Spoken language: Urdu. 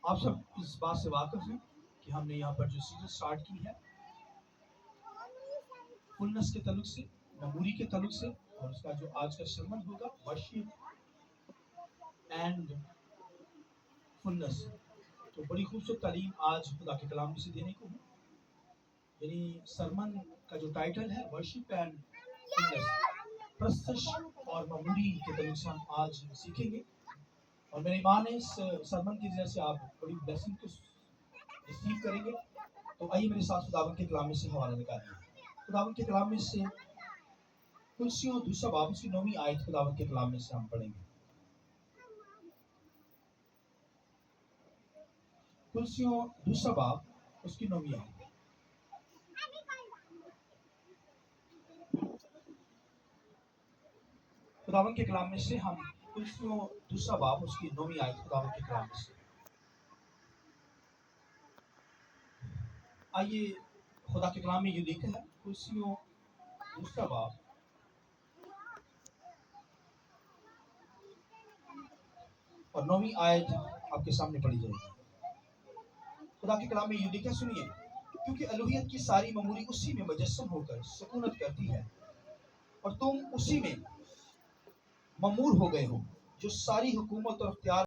آپ سب اس بات سے واقف ہیں کہ ہم نے یہاں پر جو سیریز سٹارٹ کی ہے فلنس کے تعلق سے، معمولی کے تعلق سے، اور اس کا جو آج کا سرمن ہوگا ورشپ اینڈ فلنس، تو بڑی خوبصورت تعلیم آج خدا کے کلام میں سے دینے کو ہوں. یعنی سرمن کا جو ٹائٹل ہے ورشپ اینڈ فلنس، پرستش اور معمولی کے تعلق سے ہم آج سیکھیں گے. اور میرے ایمان ہے اس سرمن کی وجہ سے آپ بڑی بلیسنگ کو ریسیو کریں گے. تو آئیے میرے ساتھ خداوند کے کلام میں سے حوالہ نکالیں. خداوند کے کلام میں سے کلسیوں دوسرا باب اس کی 9ویں آیت خداوند کے کلام میں سے ہم پڑھیں گے. کلسیوں دوسرا باب اس کی 9ویں آیت. خداوند کے کلام میں سے ہم کلسیوں دوسرا باب اس کی 9ویں آیت خداوند کے کلام میں سے. آئیے خدا کے کلام میں یہ لکھا ہے کلسیوں دوسرا باب اور 9ویں آیت آپ کے سامنے پڑھی جائے گی. خدا کے کلام میں یہ لکھا، سنیے. کیونکہ الوہیت کی ساری معمولی اسی میں مجسم ہو کر سکونت کرتی ہے، اور تم اسی میں ممور ہو گئے ہو جو ساری حکومت اور اختیار